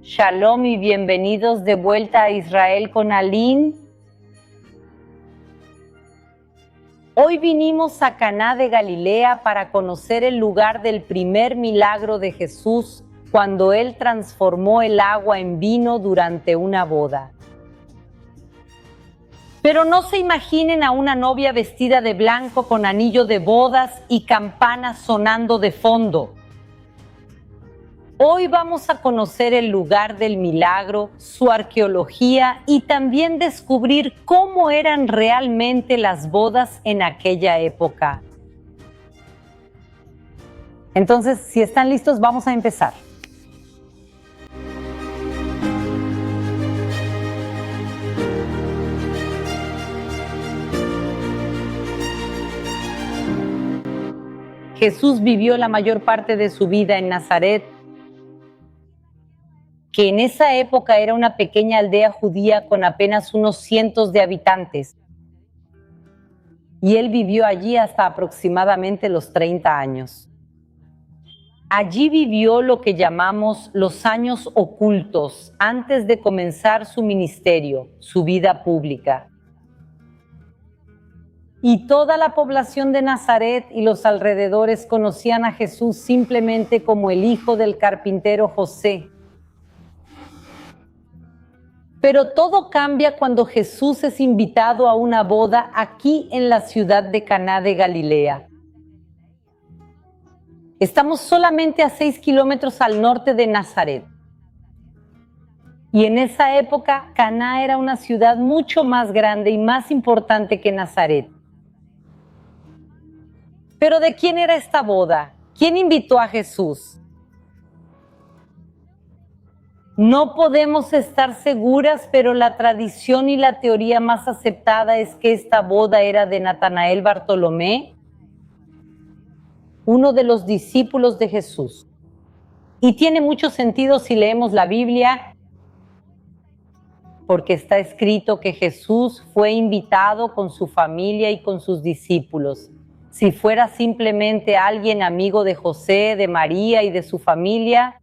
Shalom y bienvenidos de vuelta a Israel con Aline. Hoy vinimos a Caná de Galilea para conocer el lugar del primer milagro de Jesús cuando Él transformó el agua en vino durante una boda. Pero no se imaginen a una novia vestida de blanco con anillo de bodas y campanas sonando de fondo. Hoy vamos a conocer el lugar del milagro, su arqueología y también descubrir cómo eran realmente las bodas en aquella época. Entonces, si están listos, vamos a empezar. Jesús vivió la mayor parte de su vida en Nazaret, que en esa época era una pequeña aldea judía con apenas unos cientos de habitantes. Y Él vivió allí hasta aproximadamente los 30 años. Allí vivió lo que llamamos los años ocultos, antes de comenzar su ministerio, su vida pública. Y toda la población de Nazaret y los alrededores conocían a Jesús simplemente como el hijo del carpintero José. Pero todo cambia cuando Jesús es invitado a una boda aquí en la ciudad de Caná de Galilea. Estamos solamente a 6 kilómetros al norte de Nazaret. Y en esa época, Caná era una ciudad mucho más grande y más importante que Nazaret. Pero ¿de quién era esta boda? ¿Quién invitó a Jesús? No podemos estar seguras, pero la tradición y la teoría más aceptada es que esta boda era de Natanael Bartolomé, uno de los discípulos de Jesús. Y tiene mucho sentido si leemos la Biblia, porque está escrito que Jesús fue invitado con su familia y con sus discípulos. Si fuera simplemente alguien amigo de José, de María y de su familia,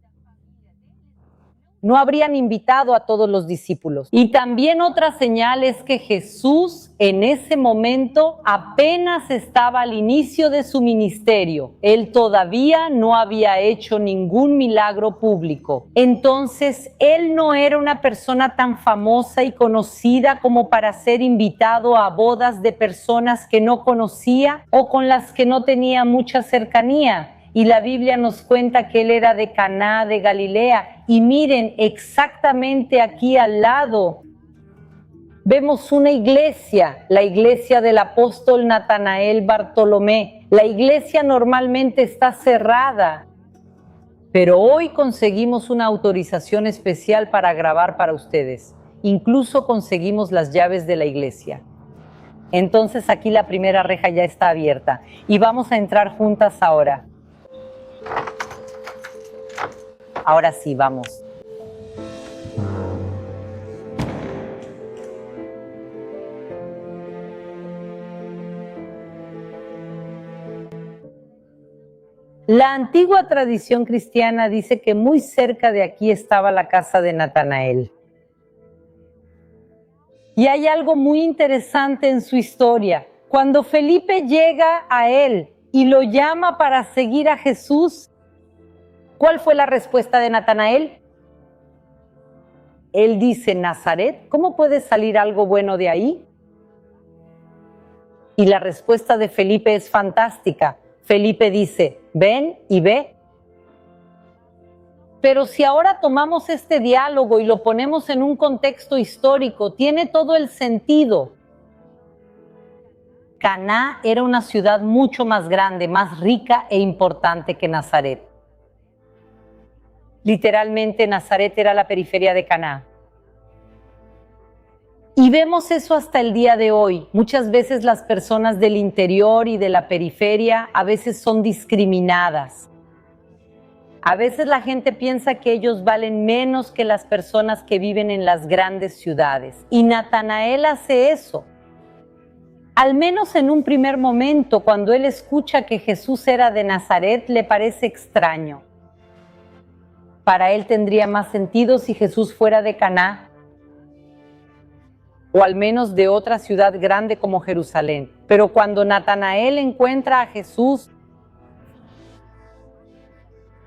no habrían invitado a todos los discípulos. Y también otra señal es que Jesús en ese momento apenas estaba al inicio de su ministerio. Él todavía no había hecho ningún milagro público. Entonces, Él no era una persona tan famosa y conocida como para ser invitado a bodas de personas que no conocía o con las que no tenía mucha cercanía. Y la Biblia nos cuenta que Él era de Caná de Galilea. Y miren, exactamente aquí al lado vemos una iglesia, la iglesia del apóstol Natanael Bartolomé. La iglesia normalmente está cerrada, pero hoy conseguimos una autorización especial para grabar para ustedes. Incluso conseguimos las llaves de la iglesia. Entonces aquí la primera reja ya está abierta y vamos a entrar juntas ahora. Ahora sí, vamos. La antigua tradición cristiana dice que muy cerca de aquí estaba la casa de Natanael. Y hay algo muy interesante en su historia. Cuando Felipe llega a él y lo llama para seguir a Jesús, ¿cuál fue la respuesta de Natanael? Él dice, ¿Nazaret? ¿Cómo puede salir algo bueno de ahí? Y la respuesta de Felipe es fantástica. Felipe dice, ven y ve. Pero si ahora tomamos este diálogo y lo ponemos en un contexto histórico, tiene todo el sentido. Caná era una ciudad mucho más grande, más rica e importante que Nazaret. Literalmente Nazaret era la periferia de Caná. Y vemos eso hasta el día de hoy. Muchas veces las personas del interior y de la periferia a veces son discriminadas. A veces la gente piensa que ellos valen menos que las personas que viven en las grandes ciudades. Y Natanael hace eso. Al menos en un primer momento, cuando él escucha que Jesús era de Nazaret, le parece extraño. Para él tendría más sentido si Jesús fuera de Caná, o al menos de otra ciudad grande como Jerusalén. Pero cuando Natanael encuentra a Jesús,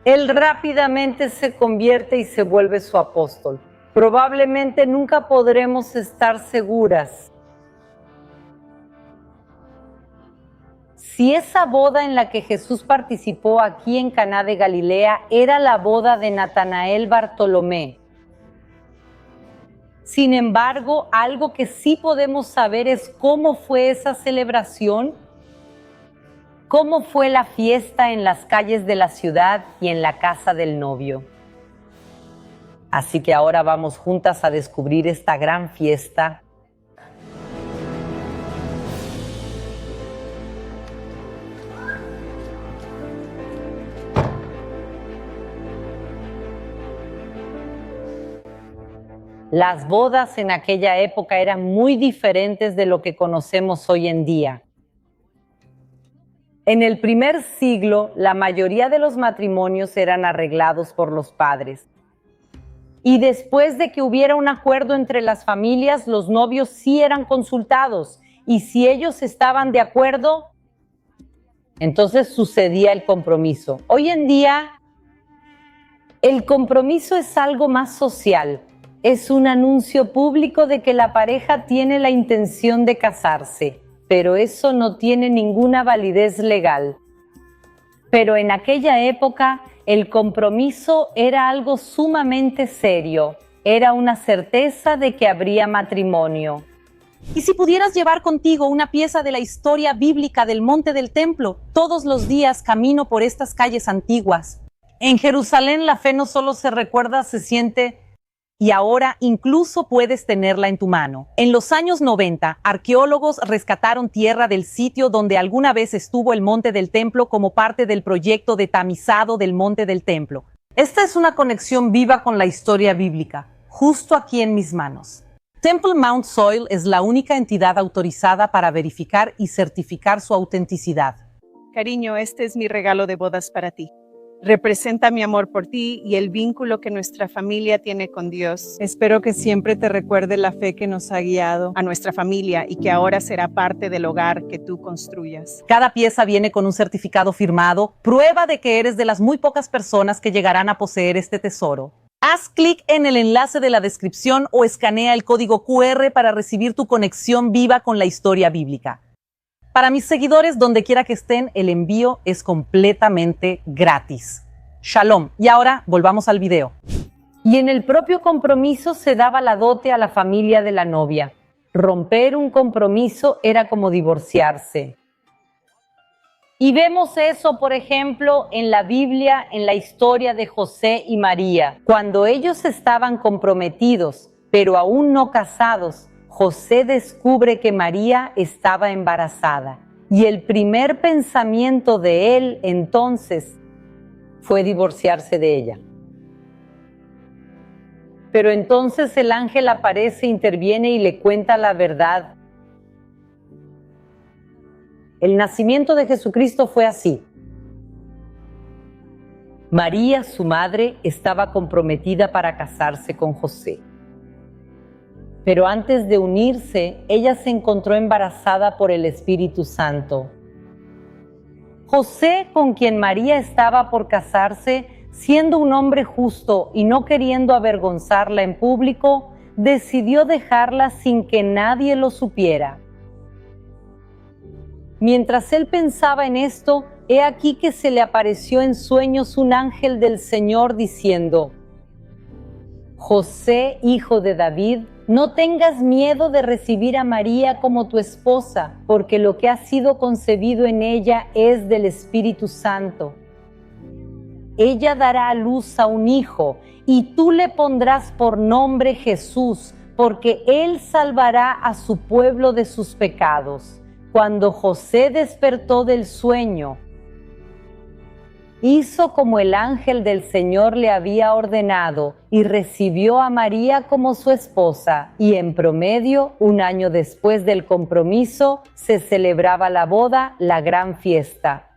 él rápidamente se convierte y se vuelve su apóstol. Probablemente nunca podremos estar seguras si esa boda en la que Jesús participó aquí en Caná de Galilea era la boda de Natanael Bartolomé. Sin embargo, algo que sí podemos saber es cómo fue esa celebración, cómo fue la fiesta en las calles de la ciudad y en la casa del novio. Así que ahora vamos juntas a descubrir esta gran fiesta. Las bodas en aquella época eran muy diferentes de lo que conocemos hoy en día. En el primer siglo, la mayoría de los matrimonios eran arreglados por los padres. Y después de que hubiera un acuerdo entre las familias, los novios sí eran consultados. Y si ellos estaban de acuerdo, entonces sucedía el compromiso. Hoy en día, el compromiso es algo más social. Es un anuncio público de que la pareja tiene la intención de casarse, pero eso no tiene ninguna validez legal. Pero en aquella época, el compromiso era algo sumamente serio. Era una certeza de que habría matrimonio. Y si pudieras llevar contigo una pieza de la historia bíblica del Monte del Templo, todos los días camino por estas calles antiguas. En Jerusalén la fe no solo se recuerda, se siente. Y ahora incluso puedes tenerla en tu mano. En los años 90, arqueólogos rescataron tierra del sitio donde alguna vez estuvo el Monte del Templo como parte del proyecto de tamizado del Monte del Templo. Esta es una conexión viva con la historia bíblica, justo aquí en mis manos. Temple Mount Soil es la única entidad autorizada para verificar y certificar su autenticidad. Cariño, este es mi regalo de bodas para ti. Representa mi amor por ti y el vínculo que nuestra familia tiene con Dios. Espero que siempre te recuerde la fe que nos ha guiado a nuestra familia y que ahora será parte del hogar que tú construyas. Cada pieza viene con un certificado firmado, prueba de que eres de las muy pocas personas que llegarán a poseer este tesoro. Haz clic en el enlace de la descripción o escanea el código QR para recibir tu conexión viva con la historia bíblica. Para mis seguidores, donde quiera que estén, el envío es completamente gratis. Shalom. Y ahora volvamos al video. Y en el propio compromiso se daba la dote a la familia de la novia. Romper un compromiso era como divorciarse. Y vemos eso, por ejemplo, en la Biblia, en la historia de José y María. Cuando ellos estaban comprometidos, pero aún no casados, José descubre que María estaba embarazada y el primer pensamiento de él entonces fue divorciarse de ella. Pero entonces el ángel aparece, interviene y le cuenta la verdad. El nacimiento de Jesucristo fue así. María, su madre, estaba comprometida para casarse con José. Pero antes de unirse, ella se encontró embarazada por el Espíritu Santo. José, con quien María estaba por casarse, siendo un hombre justo y no queriendo avergonzarla en público, decidió dejarla sin que nadie lo supiera. Mientras él pensaba en esto, he aquí que se le apareció en sueños un ángel del Señor diciendo: José, hijo de David, no tengas miedo de recibir a María como tu esposa, porque lo que ha sido concebido en ella es del Espíritu Santo. Ella dará a luz a un hijo, y tú le pondrás por nombre Jesús, porque él salvará a su pueblo de sus pecados. Cuando José despertó del sueño, hizo como el ángel del Señor le había ordenado y recibió a María como su esposa, y en promedio, un año después del compromiso, se celebraba la boda, la gran fiesta.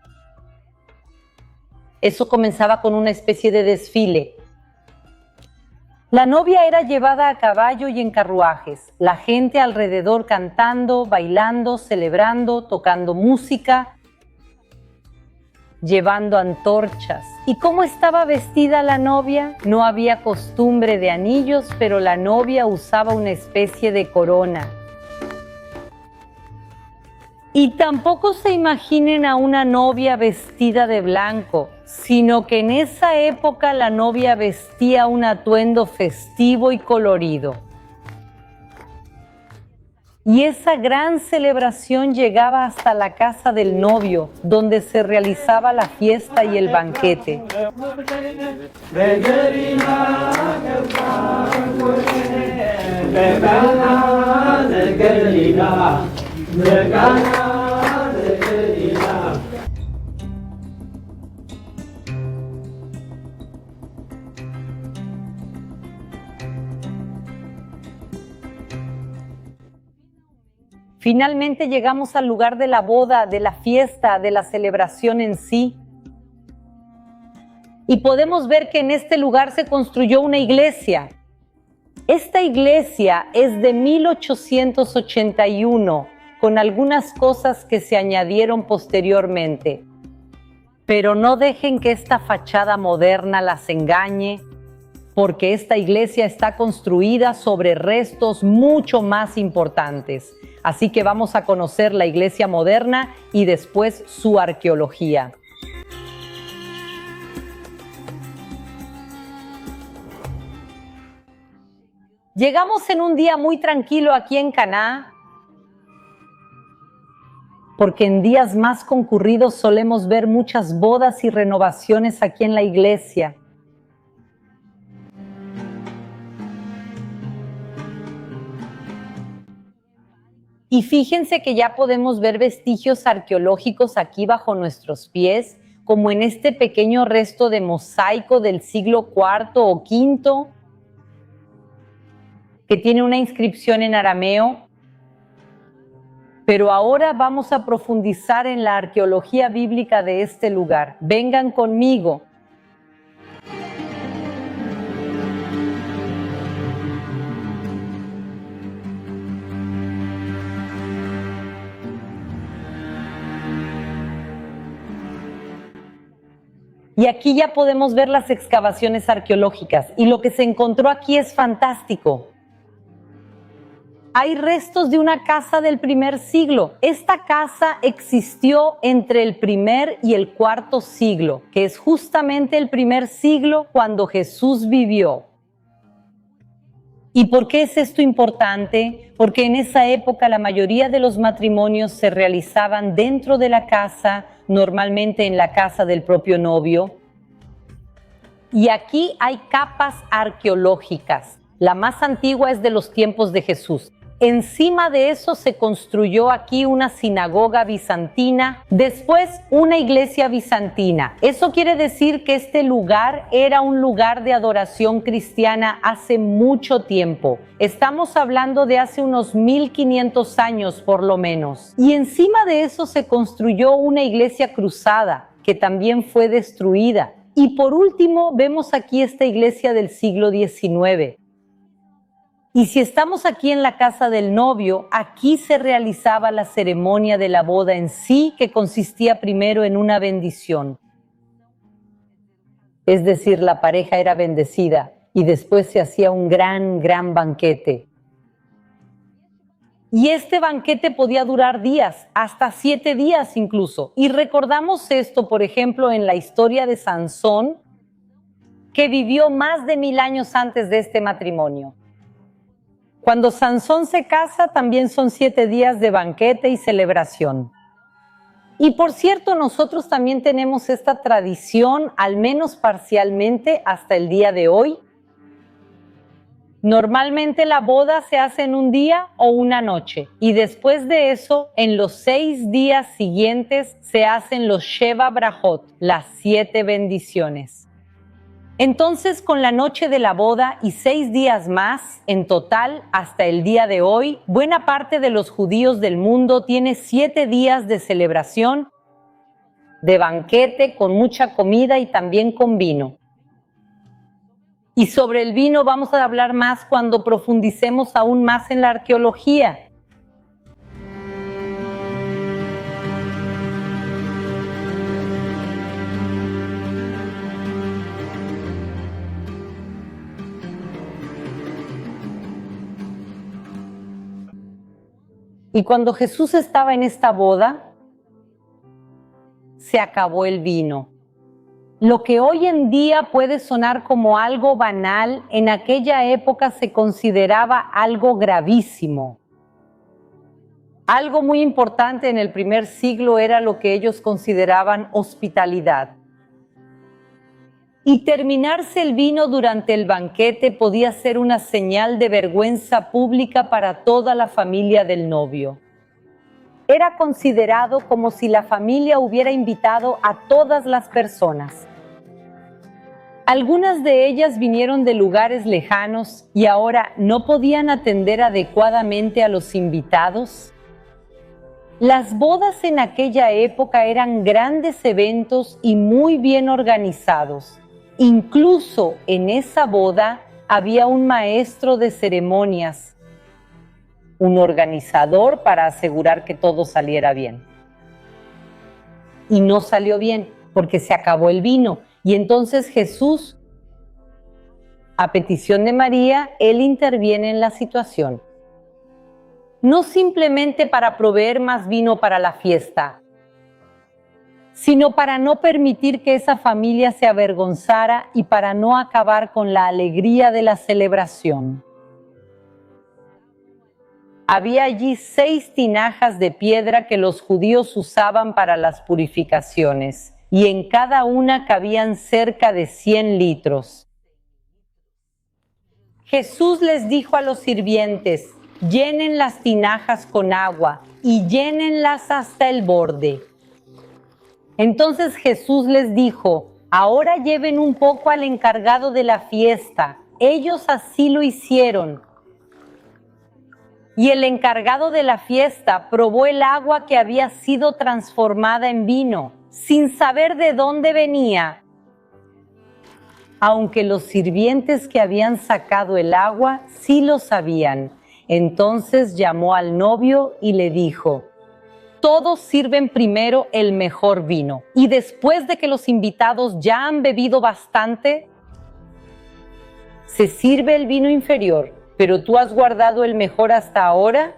Eso comenzaba con una especie de desfile. La novia era llevada a caballo y en carruajes, la gente alrededor cantando, bailando, celebrando, tocando música, llevando antorchas. ¿Y cómo estaba vestida la novia? No había costumbre de anillos, pero la novia usaba una especie de corona. Y tampoco se imaginen a una novia vestida de blanco, sino que en esa época la novia vestía un atuendo festivo y colorido. Y esa gran celebración llegaba hasta la casa del novio, donde se realizaba la fiesta y el banquete. Finalmente llegamos al lugar de la boda, de la fiesta, de la celebración en sí. Y podemos ver que en este lugar se construyó una iglesia. Esta iglesia es de 1881, con algunas cosas que se añadieron posteriormente. Pero no dejen que esta fachada moderna las engañe, porque esta iglesia está construida sobre restos mucho más importantes. Así que vamos a conocer la iglesia moderna y después su arqueología. Llegamos en un día muy tranquilo aquí en Caná, porque en días más concurridos solemos ver muchas bodas y renovaciones aquí en la iglesia. Y fíjense que ya podemos ver vestigios arqueológicos aquí bajo nuestros pies, como en este pequeño resto de mosaico del siglo IV o V, que tiene una inscripción en arameo. Pero ahora vamos a profundizar en la arqueología bíblica de este lugar. Vengan conmigo. Y aquí ya podemos ver las excavaciones arqueológicas. Y lo que se encontró aquí es fantástico. Hay restos de una casa del primer siglo. Esta casa existió entre el primer y el cuarto siglo, que es justamente el primer siglo cuando Jesús vivió. ¿Y por qué es esto importante? Porque en esa época la mayoría de los matrimonios se realizaban dentro de la casa, normalmente en la casa del propio novio. Y aquí hay capas arqueológicas. La más antigua es de los tiempos de Jesús. Encima de eso se construyó aquí una sinagoga bizantina, después una iglesia bizantina. Eso quiere decir que este lugar era un lugar de adoración cristiana hace mucho tiempo. Estamos hablando de hace unos 1500 años por lo menos. Y encima de eso se construyó una iglesia cruzada, que también fue destruida. Y por último, vemos aquí esta iglesia del siglo XIX. Y si estamos aquí en la casa del novio, aquí se realizaba la ceremonia de la boda en sí, que consistía primero en una bendición. Es decir, la pareja era bendecida y después se hacía un gran banquete. Y este banquete podía durar días, hasta 7 días incluso. Y recordamos esto, por ejemplo, en la historia de Sansón, que vivió más de 1000 años antes de este matrimonio. Cuando Sansón se casa, también son 7 días de banquete y celebración. Y por cierto, nosotros también tenemos esta tradición, al menos parcialmente, hasta el día de hoy. Normalmente la boda se hace en un día o una noche. Y después de eso, en los 6 días siguientes, se hacen los Sheva Brajot, las 7 bendiciones. Entonces, con la noche de la boda y 6 días más, en total, hasta el día de hoy, buena parte de los judíos del mundo tiene 7 días de celebración, de banquete, con mucha comida y también con vino. Y sobre el vino vamos a hablar más cuando profundicemos aún más en la arqueología. Y cuando Jesús estaba en esta boda, se acabó el vino. Lo que hoy en día puede sonar como algo banal, en aquella época se consideraba algo gravísimo. Algo muy importante en el primer siglo era lo que ellos consideraban hospitalidad. Y terminarse el vino durante el banquete podía ser una señal de vergüenza pública para toda la familia del novio. Era considerado como si la familia hubiera invitado a todas las personas. Algunas de ellas vinieron de lugares lejanos y ahora no podían atender adecuadamente a los invitados. Las bodas en aquella época eran grandes eventos y muy bien organizados. Incluso en esa boda había un maestro de ceremonias, un organizador para asegurar que todo saliera bien. Y no salió bien porque se acabó el vino. Y entonces Jesús, a petición de María, él interviene en la situación. No simplemente para proveer más vino para la fiesta, sino para no permitir que esa familia se avergonzara y para no acabar con la alegría de la celebración. Había allí 6 tinajas de piedra que los judíos usaban para las purificaciones, y en cada una cabían cerca de 100 litros. Jesús les dijo a los sirvientes: llenen las tinajas con agua y llénenlas hasta el borde. Entonces Jesús les dijo: ahora lleven un poco al encargado de la fiesta. Ellos así lo hicieron. Y el encargado de la fiesta probó el agua que había sido transformada en vino, sin saber de dónde venía. Aunque los sirvientes que habían sacado el agua sí lo sabían. Entonces llamó al novio y le dijo: todos sirven primero el mejor vino, y después de que los invitados ya han bebido bastante, se sirve el vino inferior, pero tú has guardado el mejor hasta ahora.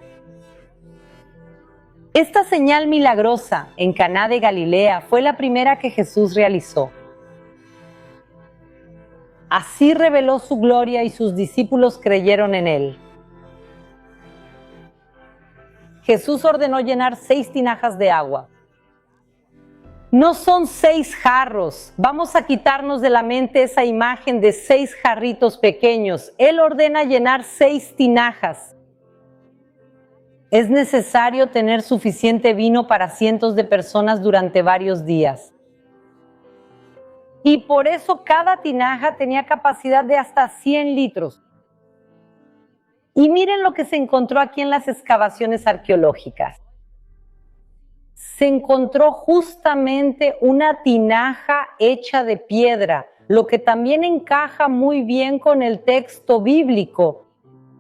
Esta señal milagrosa en Caná de Galilea fue la primera que Jesús realizó. Así reveló su gloria y sus discípulos creyeron en él. Jesús ordenó llenar 6 tinajas de agua. No son 6 jarros. Vamos a quitarnos de la mente esa imagen de 6 jarritos pequeños. Él ordena llenar 6 tinajas. Es necesario tener suficiente vino para cientos de personas durante varios días. Y por eso cada tinaja tenía capacidad de hasta 100 litros. Y miren lo que se encontró aquí en las excavaciones arqueológicas. Se encontró justamente una tinaja hecha de piedra, lo que también encaja muy bien con el texto bíblico,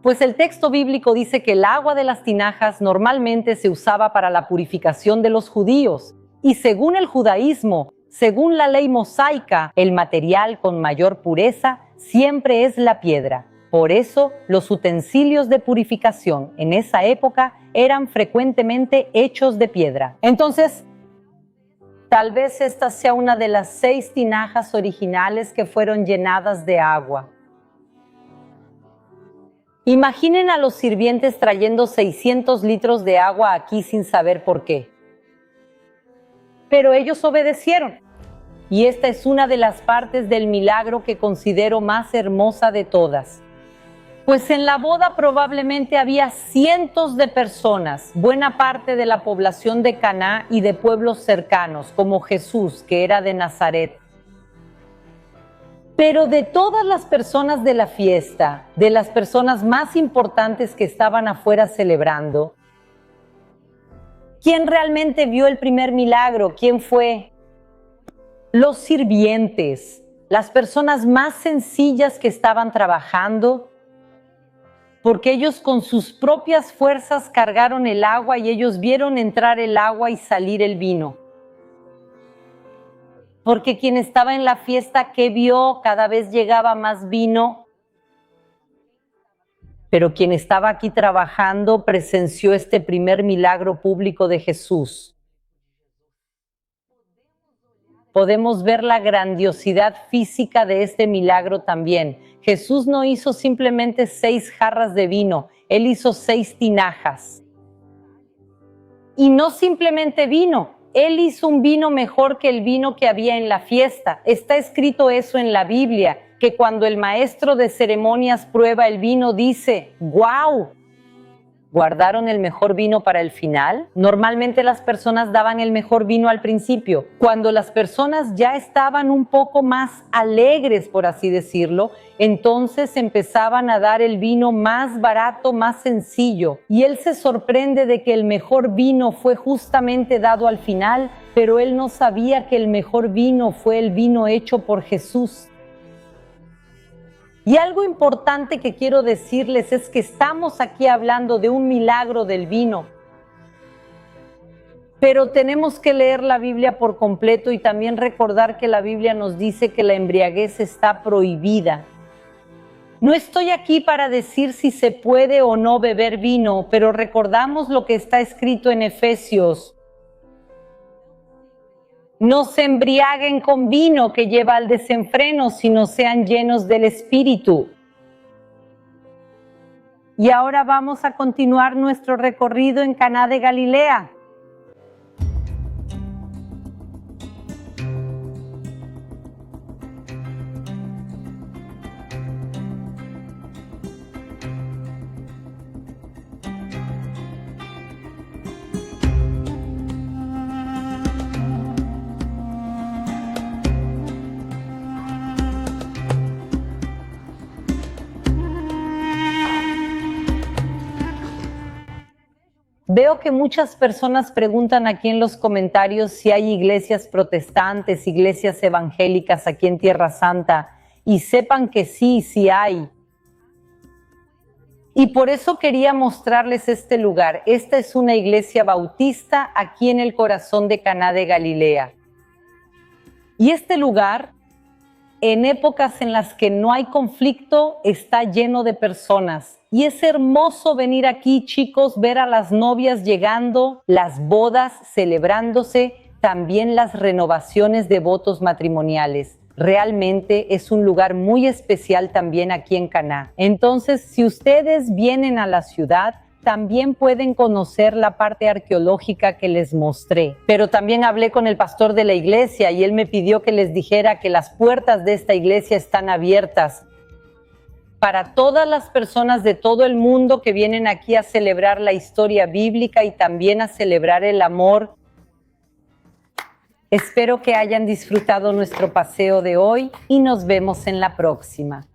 pues el texto bíblico dice que el agua de las tinajas normalmente se usaba para la purificación de los judíos, y según el judaísmo, según la ley mosaica, el material con mayor pureza siempre es la piedra. Por eso, los utensilios de purificación en esa época eran frecuentemente hechos de piedra. Entonces, tal vez esta sea una de las 6 tinajas originales que fueron llenadas de agua. Imaginen a los sirvientes trayendo 600 litros de agua aquí sin saber por qué. Pero ellos obedecieron. Y esta es una de las partes del milagro que considero más hermosa de todas. Pues en la boda probablemente había cientos de personas, buena parte de la población de Caná y de pueblos cercanos, como Jesús, que era de Nazaret. Pero de todas las personas de la fiesta, de las personas más importantes que estaban afuera celebrando, ¿quién realmente vio el primer milagro? ¿Quién fue? Los sirvientes. las personas más sencillas que estaban trabajando, porque ellos con sus propias fuerzas cargaron el agua y ellos vieron entrar el agua y salir el vino. Porque quien estaba en la fiesta, ¿qué vio? Cada vez llegaba más vino. Pero quien estaba aquí trabajando presenció este primer milagro público de Jesús. Podemos ver la grandiosidad física de este milagro también. Jesús no hizo simplemente 6 jarras de vino, Él hizo 6 tinajas. Y no simplemente vino, Él hizo un vino mejor que el vino que había en la fiesta. Está escrito eso en la Biblia, que cuando el maestro de ceremonias prueba el vino dice, ¡guau! ¿Guardaron el mejor vino para el final? Normalmente las personas daban el mejor vino al principio. Cuando las personas ya estaban un poco más alegres, por así decirlo, entonces empezaban a dar el vino más barato, más sencillo. Y él se sorprende de que el mejor vino fue justamente dado al final, pero él no sabía que el mejor vino fue el vino hecho por Jesús. Y algo importante que quiero decirles es que estamos aquí hablando de un milagro del vino, pero tenemos que leer la Biblia por completo y también recordar que la Biblia nos dice que la embriaguez está prohibida. No estoy aquí para decir si se puede o no beber vino, pero recordamos lo que está escrito en Efesios. No se embriaguen con vino que lleva al desenfreno, sino sean llenos del Espíritu. Y ahora vamos a continuar nuestro recorrido en Caná de Galilea. Veo que muchas personas preguntan aquí en los comentarios si hay iglesias protestantes, iglesias evangélicas aquí en Tierra Santa, y sepan que sí, sí hay. Y por eso quería mostrarles este lugar. Esta es una iglesia bautista aquí en el corazón de Caná de Galilea. Y este lugar, en épocas en las que no hay conflicto, está lleno de personas. Y es hermoso venir aquí, chicos, ver a las novias llegando, las bodas celebrándose, también las renovaciones de votos matrimoniales. Realmente es un lugar muy especial también aquí en Caná. Entonces, si ustedes vienen a la ciudad, también pueden conocer la parte arqueológica que les mostré. Pero también hablé con el pastor de la iglesia y él me pidió que les dijera que las puertas de esta iglesia están abiertas para todas las personas de todo el mundo que vienen aquí a celebrar la historia bíblica y también a celebrar el amor. Espero que hayan disfrutado nuestro paseo de hoy y nos vemos en la próxima.